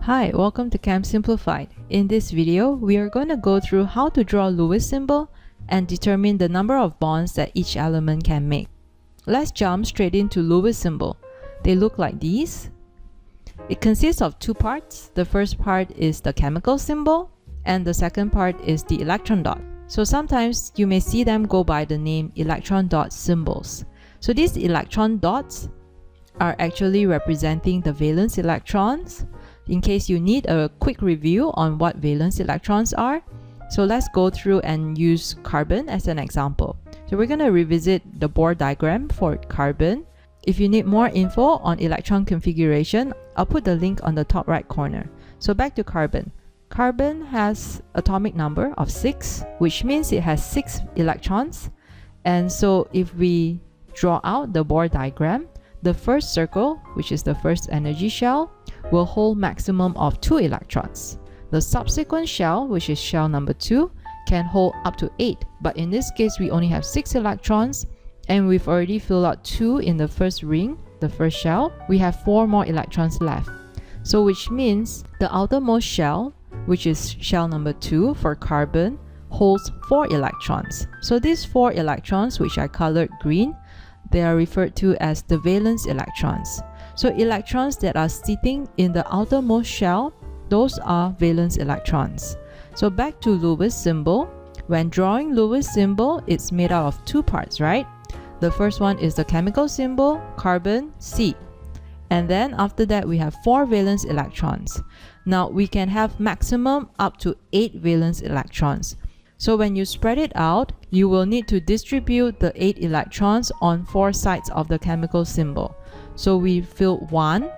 Hi, welcome to ChemSimplified. In this video, we are going to go through how to draw a Lewis symbol and determine the number of bonds that each element can make. Let's jump straight into Lewis symbol. They look like these. It consists of two parts. The first part is the chemical symbol, and the second part is the electron dot. So sometimes you may see them go by the name electron dot symbols. So these electron dots are actually representing the valence electrons. In case you need a quick review on what valence electrons are, so let's go through and use carbon as an example. So we're going to revisit the Bohr diagram for carbon. If you need more info on electron configuration, I'll put the link on the top right corner. So back to carbon. Carbon has atomic number of 6, which means it has 6 electrons. And so if we draw out the Bohr diagram, the first circle, which is the first energy shell, will hold maximum of 2 electrons. The subsequent shell, which is shell number 2, can hold up to 8, but in this case we only have 6 electrons, and we've already filled out 2 in the first ring, the first shell. We have 4 more electrons left. So which means the outermost shell, which is shell number 2 for carbon, holds 4 electrons. So these 4 electrons, which I colored green, they are referred to as the valence electrons. So electrons that are sitting in the outermost shell, those are valence electrons. So back to Lewis symbol. When drawing Lewis symbol, it's made out of 2 parts, right? The first one is the chemical symbol, carbon, C. And then after that, we have 4 valence electrons. Now we can have maximum up to 8 valence electrons. So when you spread it out, you will need to distribute the 8 electrons on 4 sides of the chemical symbol. So we fill 1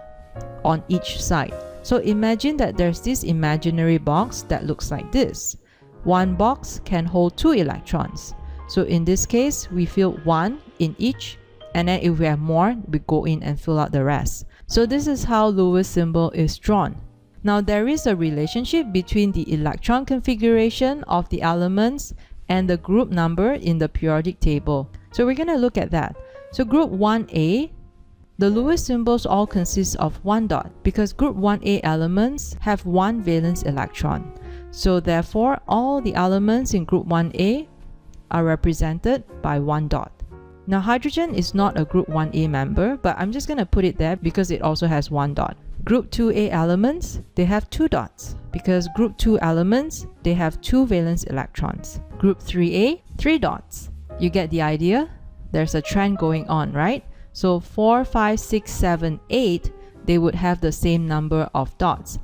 on each side. So imagine that there's this imaginary box that looks like this. One box can hold 2 electrons. So in this case, we fill 1 in each, and then if we have more, we go in and fill out the rest. So this is how Lewis symbol is drawn. Now there is a relationship between the electron configuration of the elements and the group number in the periodic table. So we're going to look at that. So group 1A, the Lewis symbols all consist of 1 dot because group 1A elements have 1 valence electron. So therefore, all the elements in group 1A are represented by 1 dot. Now hydrogen is not a group 1A member, but I'm just going to put it there because it also has 1 dot. Group 2A elements, they have 2 dots because group 2 elements, they have 2 valence electrons. Group 3A, 3 dots. You get the idea? There's a trend going on, right? So 4, 5, 6, 7, 8, they would have the same number of dots.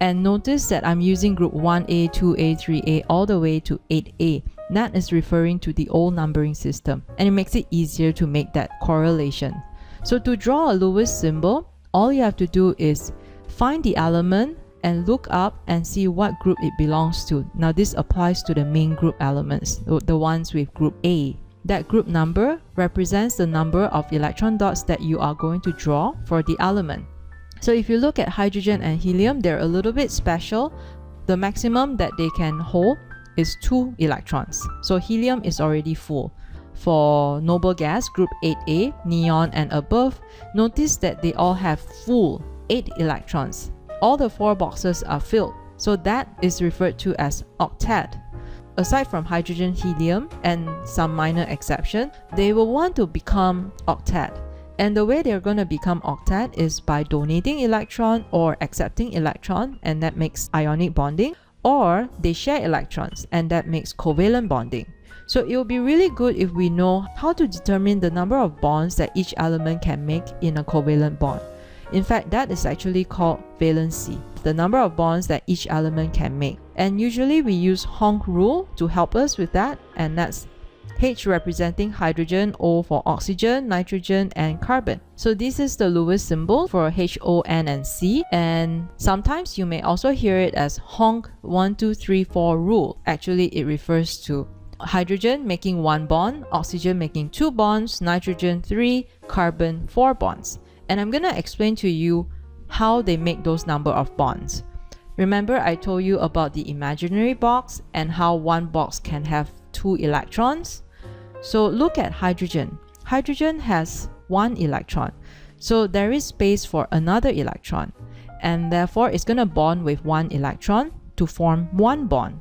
And notice that I'm using group 1A, 2A, 3A all the way to 8A. That is referring to the old numbering system, and it makes it easier to make that correlation. So to draw a Lewis symbol, all you have to do is find the element and look up and see what group it belongs to. Now this applies to the main group elements, the ones with group A. That group number represents the number of electron dots that you are going to draw for the element. So if you look at hydrogen and helium, they're a little bit special. The maximum that they can hold is 2 electrons. So helium is already full. For noble gas, group 8A, neon and above, notice that they all have full 8 electrons. All the 4 boxes are filled. So that is referred to as octet. Aside from hydrogen, helium, and some minor exception, they will want to become octet. And the way they're going to become octet is by donating electron or accepting electron, and that makes ionic bonding, or they share electrons, and that makes covalent bonding. So it will be really good if we know how to determine the number of bonds that each element can make in a covalent bond. In fact, that is actually called valency, the number of bonds that each element can make. And usually we use HONC rule to help us with that, and that's H representing hydrogen, O for oxygen, nitrogen, and carbon. So this is the Lewis symbol for H, O, N, and C. And sometimes you may also hear it as HONC 1, 2, 3, 4 rule. Actually, it refers to hydrogen making 1 bond, oxygen making 2 bonds, nitrogen 3, carbon 4 bonds. And I'm going to explain to you how they make those number of bonds. Remember I told you about the imaginary box and how one box can have 2 electrons? So look at hydrogen. Hydrogen has 1 electron. So there is space for another electron. and therefore it's going to bond with one electron to form one bond.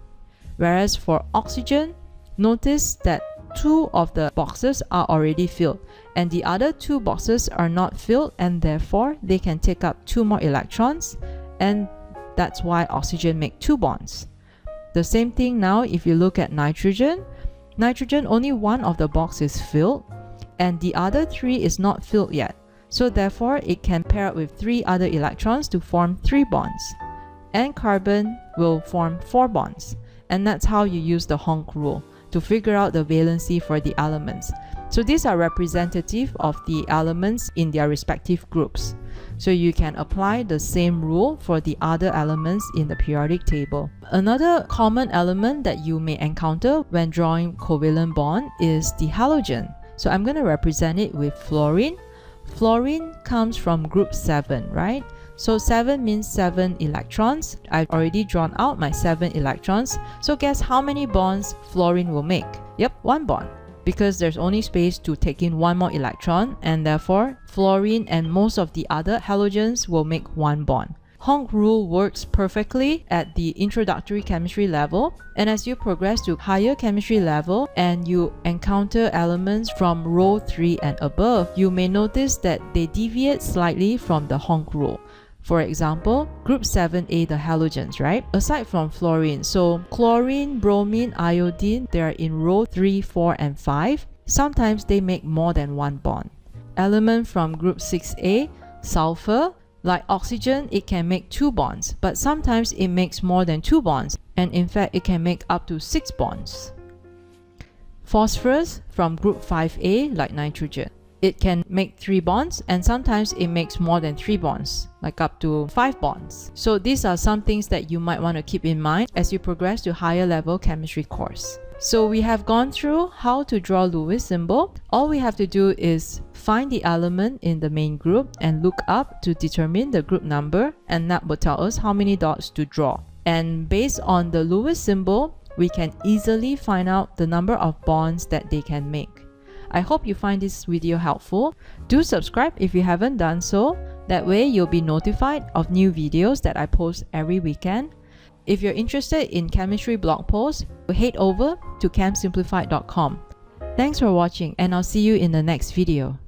Whereas for oxygen, notice that 2 of the boxes are already filled and the other 2 boxes are not filled, and therefore they can take up 2 more electrons, and that's why oxygen make 2 bonds. The same thing now if you look at nitrogen. Nitrogen, only 1 of the box is filled and the other 3 is not filled yet. So therefore it can pair up with 3 other electrons to form 3 bonds. And carbon will form 4 bonds. And that's how you use the HONC rule to figure out the valency for the elements. So these are representative of the elements in their respective groups. So you can apply the same rule for the other elements in the periodic table. Another common element that you may encounter when drawing covalent bond is the halogen. So I'm going to represent it with fluorine. Fluorine comes from group 7, right? So 7 means 7 electrons. I've already drawn out my 7 electrons. So guess how many bonds fluorine will make? Yep, 1 bond. Because there's only space to take in 1 more electron, and therefore fluorine and most of the other halogens will make 1 bond. HONC rule works perfectly at the introductory chemistry level, and as you progress to higher chemistry level and you encounter elements from row 3 and above, you may notice that they deviate slightly from the HONC rule. For example, group 7A, the halogens, right? Aside from fluorine, so chlorine, bromine, iodine, they are in row 3, 4, and 5. Sometimes they make more than 1 bond. Element from group 6A, sulfur, like oxygen, it can make 2 bonds, but sometimes it makes more than 2 bonds, and in fact, it can make up to 6 bonds. Phosphorus from group 5A, like nitrogen. It can make 3 bonds, and sometimes it makes more than 3 bonds, like up to 5 bonds. So these are some things that you might want to keep in mind as you progress to higher level chemistry course. So we have gone through how to draw Lewis symbol. All we have to do is find the element in the main group and look up to determine the group number, and that will tell us how many dots to draw. And based on the Lewis symbol, we can easily find out the number of bonds that they can make. I hope you find this video helpful. Do subscribe if you haven't done so. That way you'll be notified of new videos that I post every weekend. If you're interested in chemistry blog posts, head over to ChemSimplified.com. Thanks for watching, and I'll see you in the next video.